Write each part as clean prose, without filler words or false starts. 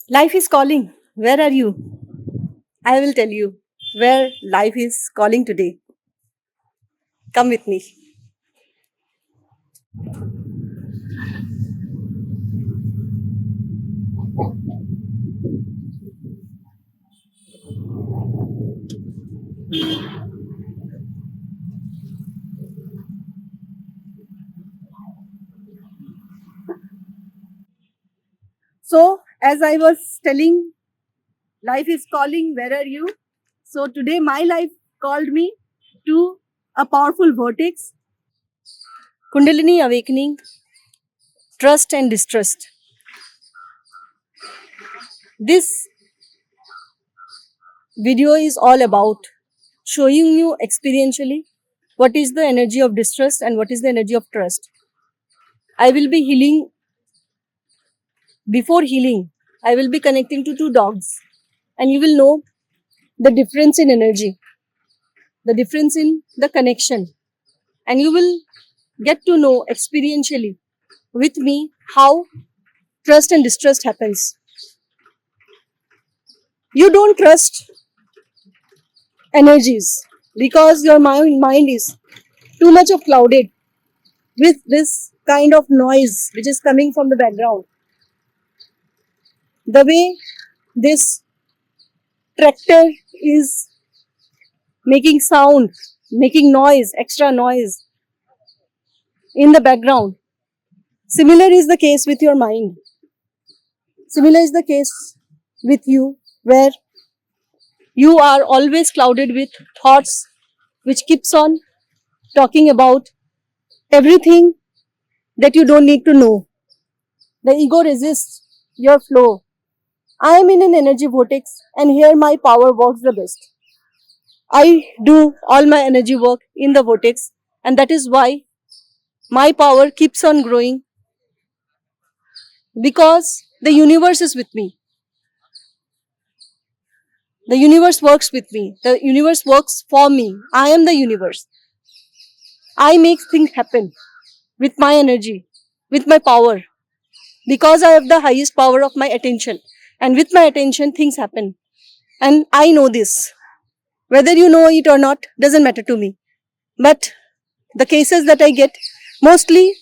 Life is calling. Where are you? I will tell you where life is calling today. Come with me. So, as I was telling, life is calling. Where are you? So, today my life called me to a powerful vortex, Kundalini awakening, trust and distrust. This video is all about showing you experientially what is the energy of distrust and what is the energy of trust. I will be healing. Before healing, I will be connecting to two dogs, and you will know the difference in energy, the difference in the connection, and you will get to know experientially with me how trust and distrust happens. You don't trust energies because your mind is too much of clouded with this kind of noise which is coming from the background. The way this tractor is making sound, making noise, extra noise in the background. Similar is the case with your mind. Similar is the case with you, where you are always clouded with thoughts which keeps on talking about everything that you don't need to know. The ego resists your flow. I am in an energy vortex, and here my power works the best. I do all my energy work in the vortex, and that is why my power keeps on growing, because the universe is with me. The universe works with me. The universe works for me. I am the universe. I make things happen with my energy, with my power, because I have the highest power of my attention. And with my attention, things happen. And I know this. Whether you know it or not doesn't matter to me. But the cases that I get, mostly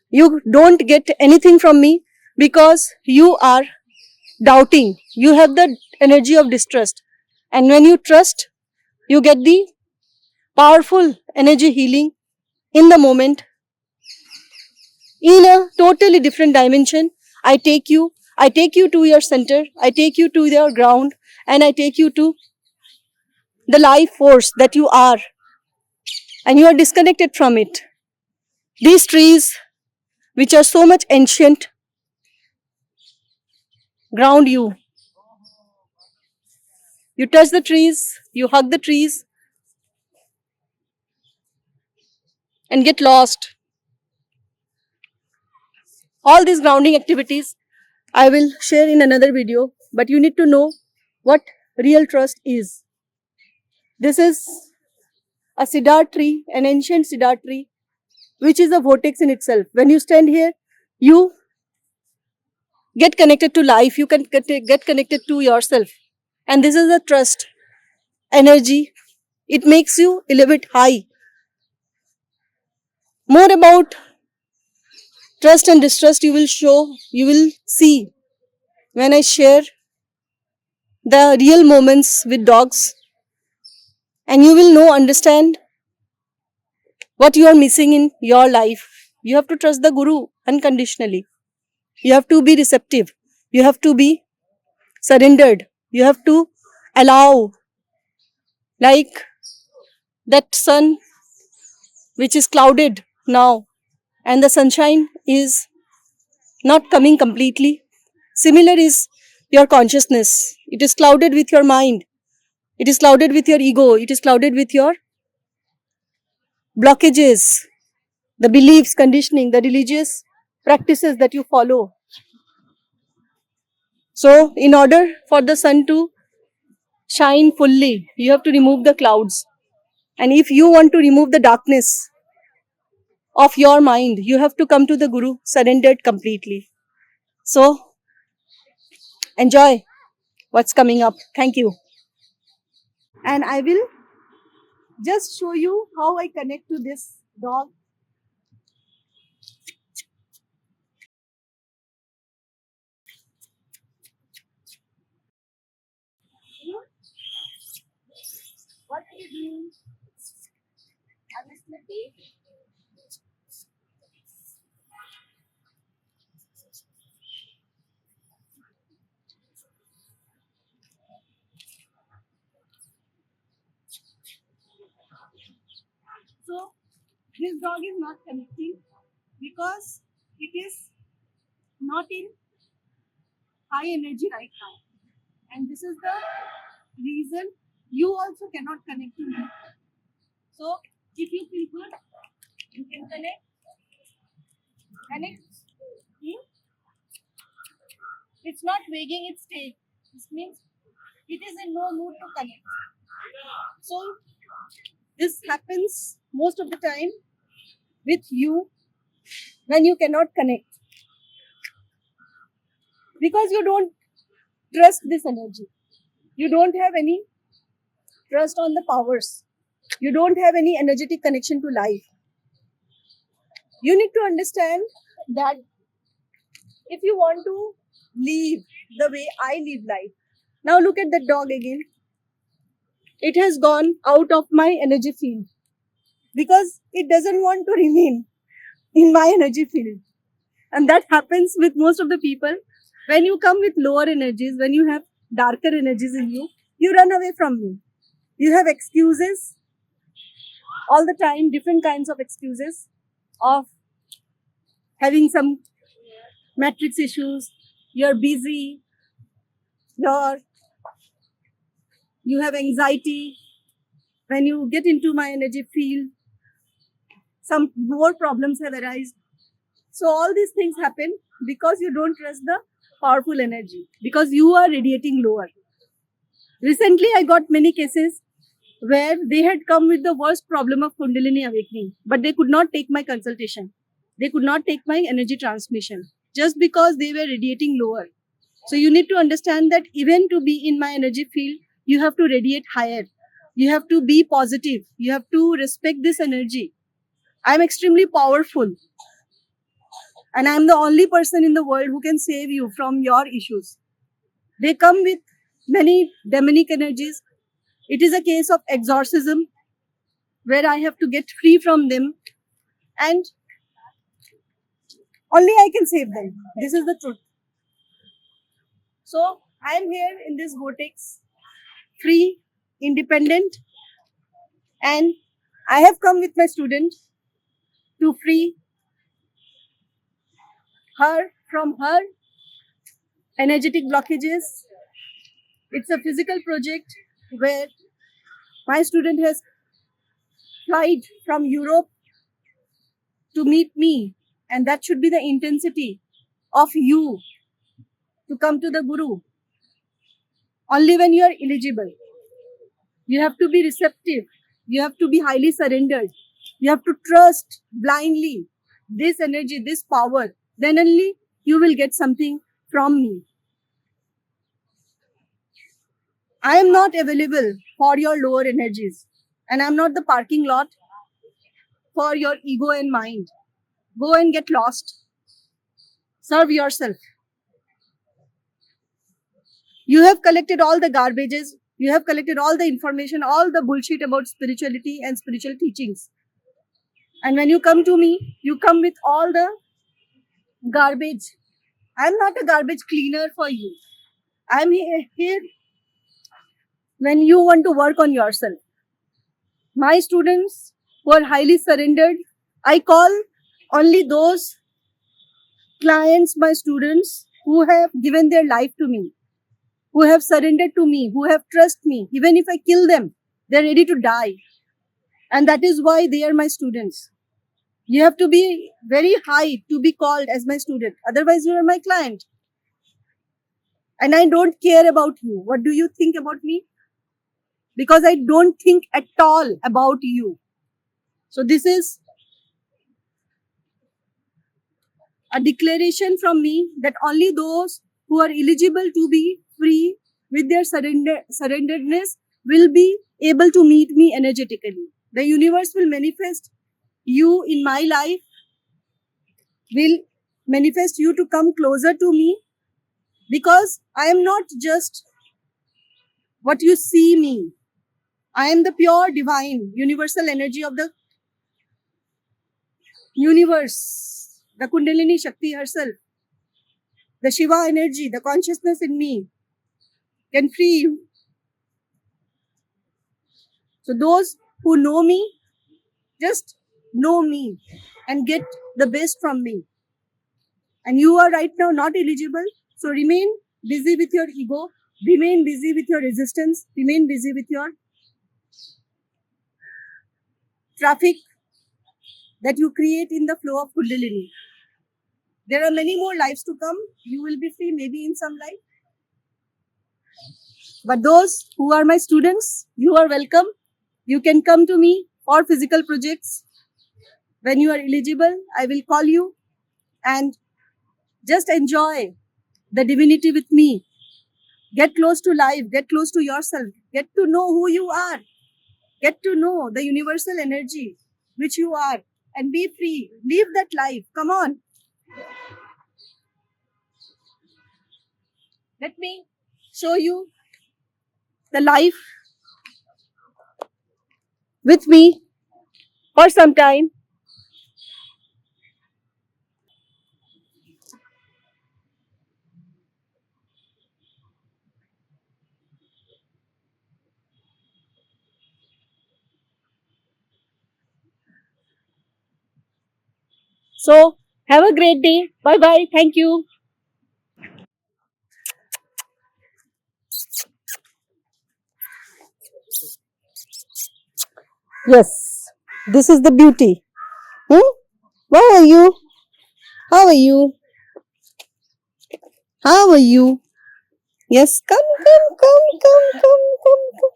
you don't get anything from me because you are doubting. You have the energy of distrust. And when you trust, you get the powerful energy healing in the moment, in a totally different dimension. I take you to your center, I take you to your ground, and I take you to the life force that you are, and you are disconnected from it. These trees, which are so much ancient, ground you. You touch the trees, you hug the trees, and get lost. All these grounding activities I will share in another video, but you need to know what real trust is. This is a cedar tree, an ancient cedar tree, which is a vortex in itself. When you stand here, you get connected to life, you can get connected to yourself. And this is a trust energy. It makes you elevate high. More about trust and distrust you will see when I share the real moments with dogs, and you will understand what you are missing in your life. You have to trust the Guru unconditionally. You have to be receptive. You have to be surrendered. You have to allow, like that sun which is clouded now, and the sunshine is not coming completely. Similar is your consciousness. It is clouded with your mind. It is clouded with your ego. It is clouded with your blockages, the beliefs, conditioning, the religious practices that you follow. So, in order for the sun to shine fully. You have to remove the clouds. And if you want to remove the darkness of your mind, you have to come to the Guru, surrendered completely. So, enjoy what's coming up. Thank you. And I will just show you how I connect to this dog. What are you doing? I'm sleeping. So, this dog is not connecting because it is not in high energy right now. And this is the reason you also cannot connect to me. So, if you feel good, you can connect. Connect. Hmm? It's not wagging its tail. This means it is in no mood to connect. So, this happens most of the time with you when you cannot connect because you don't trust this energy. You don't have any trust on the powers. You don't have any energetic connection to life. You need to understand that if you want to live the way I live life, now look at the dog again. It has gone out of my energy field because it doesn't want to remain in my energy field. And that happens with most of the people. When you come with lower energies, when you have darker energies in you, you run away from me. You have excuses all the time, different kinds of excuses of having some matrix issues, you're busy, you're, you have anxiety. When you get into my energy field, some more problems have arisen. So all these things happen because you don't trust the powerful energy, because you are radiating lower. Recently, I got many cases where they had come with the worst problem of Kundalini awakening, but they could not take my consultation. They could not take my energy transmission just because they were radiating lower. So you need to understand that even to be in my energy field, you have to radiate higher. You have to be positive. You have to respect this energy. I'm extremely powerful. And I'm the only person in the world who can save you from your issues. They come with many demonic energies. It is a case of exorcism where I have to get free from them and only I can save them. This is the truth. So I am here in this vortex, free, independent, and I have come with my student to free her from her energetic blockages. It's a physical project where my student has flight from Europe to meet me, and that should be the intensity of you to come to the Guru. Only when you are eligible. You have to be receptive. You have to be highly surrendered. You have to trust blindly this energy, this power. Then only you will get something from me. I am not available for your lower energies, and I'm not the parking lot for your ego and mind. Go and get lost. Serve yourself. You have collected all the garbages. You have collected all the information, all the bullshit about spirituality and spiritual teachings. And when you come to me, you come with all the garbage. I'm not a garbage cleaner for you. I'm here when you want to work on yourself. My students who are highly surrendered, I call only those clients, my students who have given their life to me, who have surrendered to me, who have trust me. Even if I kill them, they're ready to die. And that is why they are my students. You have to be very high to be called as my student. Otherwise, you are my client. And I don't care about you. What do you think about me? because I don't think at all about you. So this is a declaration from me that only those who are eligible to be free with their surrenderedness will be able to meet me energetically. The universe will manifest you in my life, will manifest you to come closer to me, because I am not just what you see me. I am the pure divine universal energy of the universe, the Kundalini Shakti herself, the Shiva energy, the consciousness in me can free you. So those who know me, just know me and get the best from me. And you are right now not eligible, so remain busy with your ego, remain busy with your resistance, remain busy with your traffic that you create in the flow of Kundalini. There are many more lives to come. You will be free maybe in some life. But those who are my students, you are welcome. You can come to me for physical projects. When you are eligible, I will call you and just enjoy the divinity with me. Get close to life, get close to yourself, get to know who you are, get to know the universal energy which you are, and be free. Live that life. Come on. Let me show you the life with me for some time. So, have a great day. Bye bye. Thank you. Yes, this is the beauty. Hmm? How are you? How are you? How are you? Yes, come, come, come, come, come, come, come.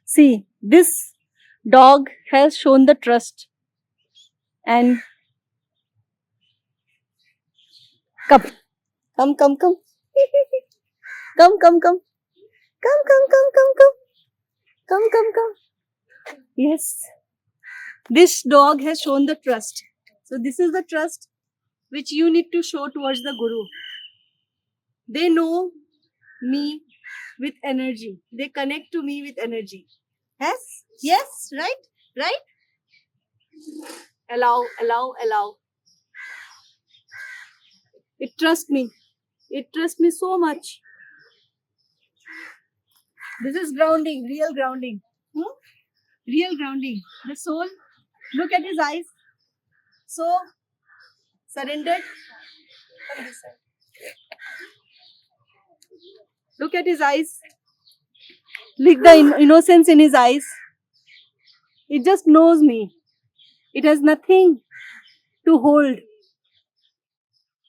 See, this dog has shown the trust, and come, come, come, come, come, come, come, come, come, come, come, come, come, come, come. Yes, this dog has shown the trust. So this is the trust which you need to show towards the Guru. They know me with energy. They connect to me with energy. Yes? Yes, right? Right? Allow, allow, allow. It trusts me. It trusts me so much. This is grounding, real grounding. Hmm? Real grounding. The soul, look at his eyes. So surrendered. Come this side. Look at his eyes. Look the innocence in his eyes. It just knows me. It has nothing to hold.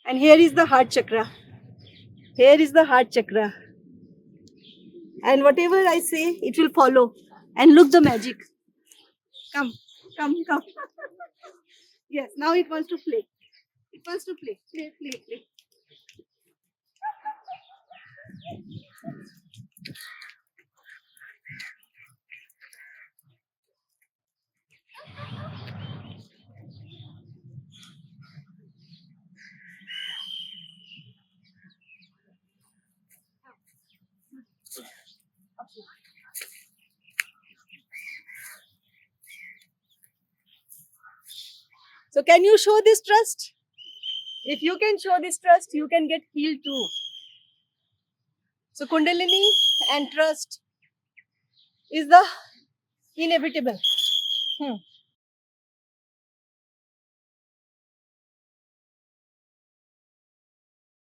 And here is the heart chakra. Here is the heart chakra. And whatever I say, it will follow. And look the magic. Come, come, come. Yes, now it wants to play. It wants to play. Play, play, play. So can you show this trust? If you can show this trust, you can get healed too. So Kundalini and trust is the inevitable.